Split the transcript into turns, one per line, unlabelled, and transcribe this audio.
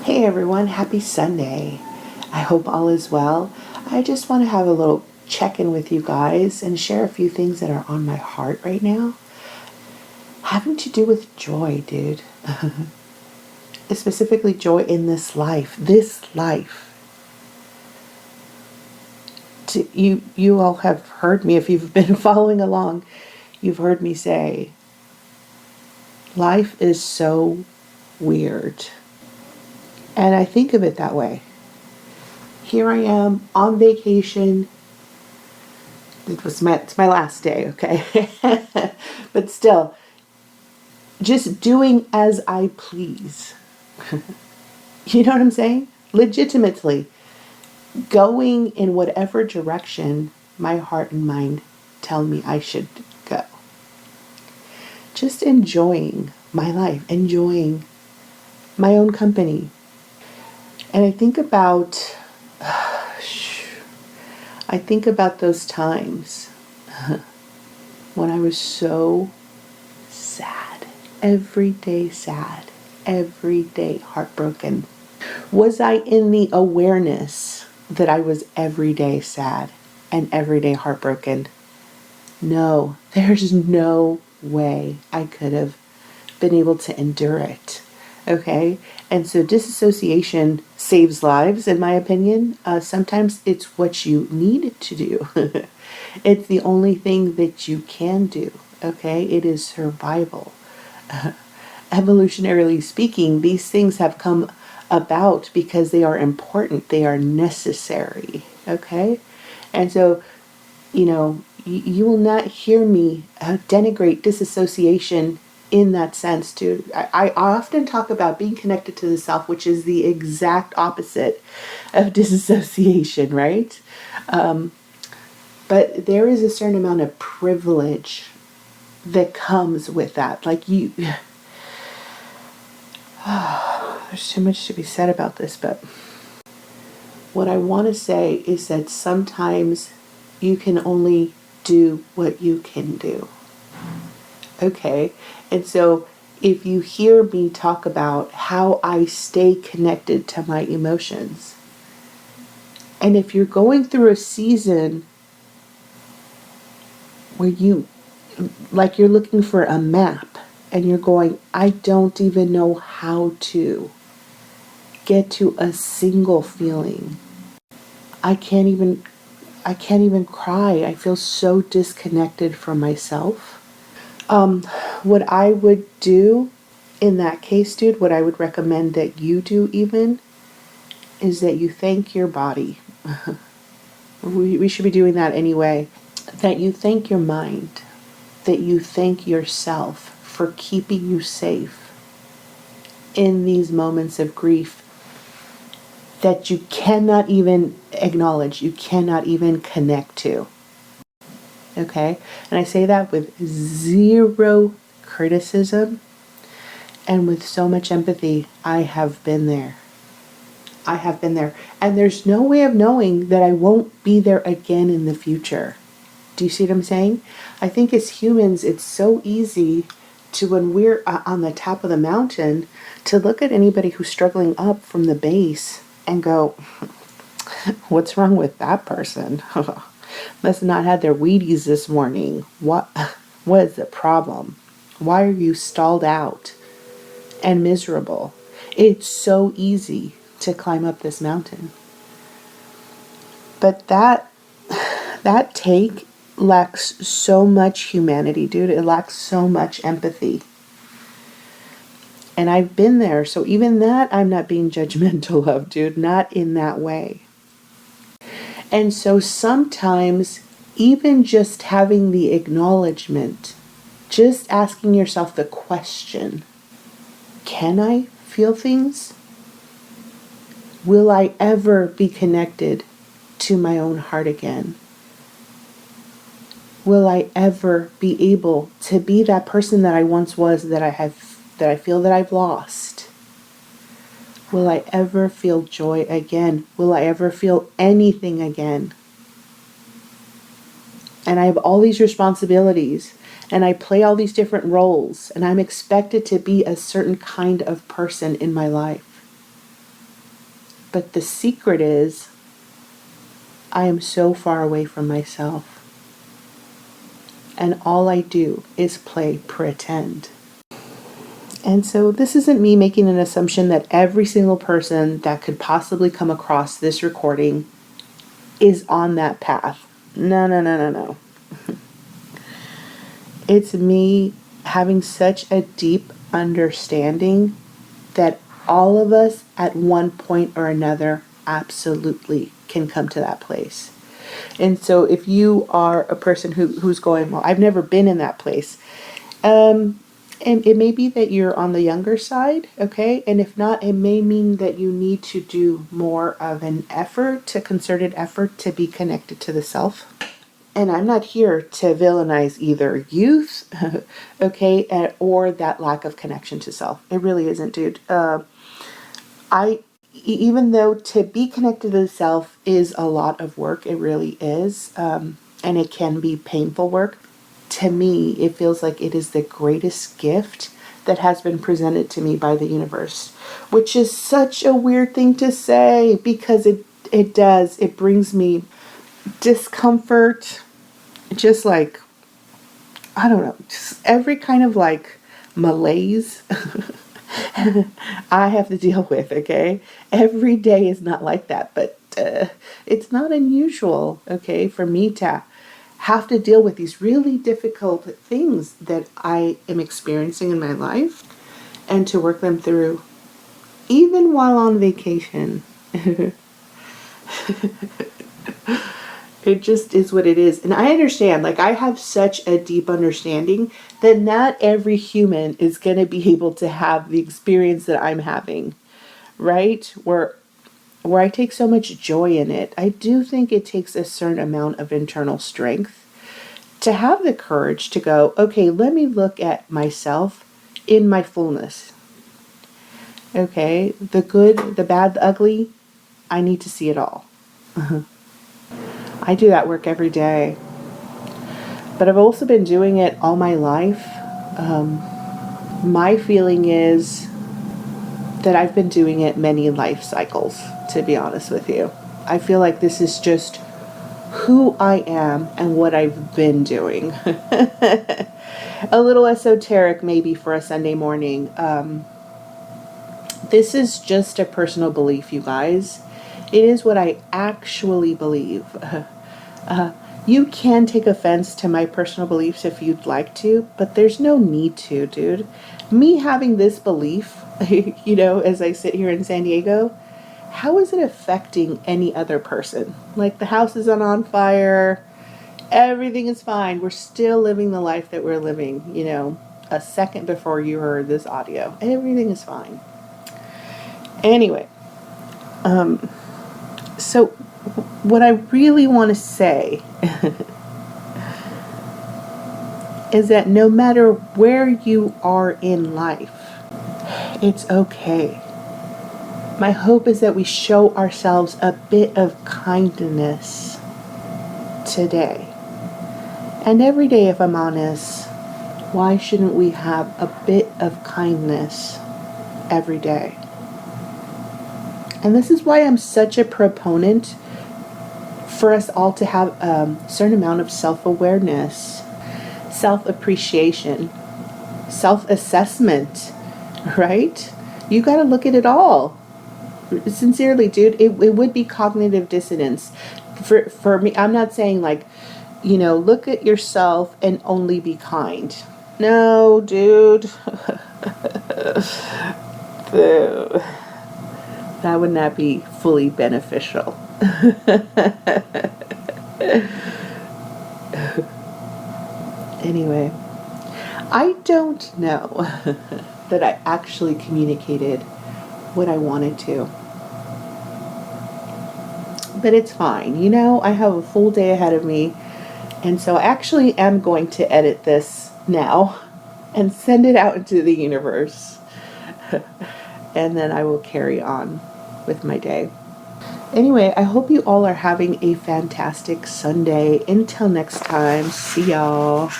Hey everyone, happy Sunday. I hope all is well. I just want to have a little check-in with you guys and share a few things that are on my heart right now. Having to do with joy, dude. Specifically joy in this life. You all have heard me, if you've been following along, you've heard me say, life is so weird. And I think of it that way. Here I am on vacation. It's my last day, okay? But still, just doing as I please. You know what I'm saying? Legitimately, going in whatever direction my heart and mind tell me I should go. Just enjoying my life, enjoying my own company. And I think about those times when I was so sad, every day heartbroken. Was I in the awareness that I was every day sad and every day heartbroken? No, there's no way I could have been able to endure it. Okay? And so disassociation saves lives, in my opinion. Sometimes it's what you need to do. It's the only thing that you can do. Okay? It is survival. Evolutionarily speaking, these things have come about because they are important. They are necessary. Okay? And so, you will not hear me denigrate disassociation in that sense too. I often talk about being connected to the self, which is the exact opposite of disassociation, right? But there is a certain amount of privilege that comes with that. Like there's too much to be said about this, but what I want to say is that sometimes you can only do what you can do. Okay, and so if you hear me talk about how I stay connected to my emotions, and if you're going through a season where you're looking for a map and you're going, I don't even know how to get to a single feeling. I can't even cry. I feel so disconnected from myself. What I would do in that case, dude, what I would recommend that you do even, is that you thank your body. We should be doing that anyway. That you thank your mind. That you thank yourself for keeping you safe in these moments of grief that you cannot even acknowledge, you cannot even connect to. Okay? And I say that with zero criticism and with so much empathy. I have been there. And there's no way of knowing that I won't be there again in the future. Do you see what I'm saying? I think as humans, it's so easy to, when we're on the top of the mountain, to look at anybody who's struggling up from the base and go, what's wrong with that person? Must not have their Wheaties this morning. What is the problem? Why are you stalled out and miserable? It's so easy to climb up this mountain. But that take lacks so much humanity, dude. It lacks so much empathy. And I've been there, so even that I'm not being judgmental of, dude. Not in that way. And so sometimes even just having the acknowledgement, just asking yourself the question, can I feel things? Will I ever be connected to my own heart again? Will I ever be able to be that person that I once was, that I feel that I've lost? Will I ever feel joy again? Will I ever feel anything again? And I have all these responsibilities, and I play all these different roles, and I'm expected to be a certain kind of person in my life. But the secret is, I am so far away from myself. And all I do is play pretend. And so this isn't me making an assumption that every single person that could possibly come across this recording is on that path. No, no, no, no, no. It's me having such a deep understanding that all of us at one point or another absolutely can come to that place. And so if you are a person who's going, well, I've never been in that place, and it may be that you're on the younger side, okay? And if not, it may mean that you need to do more of an effort, a concerted effort to be connected to the self. And I'm not here to villainize either youth, okay, or that lack of connection to self. It really isn't, dude. Even though to be connected to the self is a lot of work, it really is, and it can be painful work. To me, it feels like it is the greatest gift that has been presented to me by the universe, which is such a weird thing to say because it brings me discomfort, just like, I don't know, just every kind of like malaise I have to deal with, okay? Every day is not like that, but it's not unusual, okay, for me to have to deal with these really difficult things that I am experiencing in my life and to work them through, even while on vacation. It just is what it is. And I understand, like, I have such a deep understanding that not every human is going to be able to have the experience that I'm having, right? Where I take so much joy in it. I do think it takes a certain amount of internal strength to have the courage to go, okay, let me look at myself in my fullness. Okay, the good, the bad, the ugly, I need to see it all. I do that work every day. But I've also been doing it all my life. My feeling is that I've been doing it many life cycles, to be honest with you. I feel like this is just who I am and what I've been doing. A little esoteric maybe for a Sunday morning. This is just a personal belief, you guys. It is what I actually believe. You can take offense to my personal beliefs if you'd like to, but there's no need to, dude. Me having this belief, as I sit here in San Diego, how is it affecting any other person? Like, the house isn't on fire, everything is fine. We're still living the life that we're living, a second before you heard this audio. Everything is fine. Anyway, so what I really want to say is that no matter where you are in life, it's okay. My hope is that we show ourselves a bit of kindness today. And every day, if I'm honest, why shouldn't we have a bit of kindness every day? And this is why I'm such a proponent for us all to have a certain amount of self-awareness, self-appreciation, self-assessment, right? You got to look at it all. Sincerely, dude, it would be cognitive dissonance. For me, I'm not saying like, look at yourself and only be kind. No, dude. That would not be fully beneficial. Anyway, I don't know that I actually communicated what I wanted to. But it's fine. I have a full day ahead of me. And so I actually am going to edit this now and send it out into the universe. And then I will carry on with my day. Anyway, I hope you all are having a fantastic Sunday. Until next time, see y'all.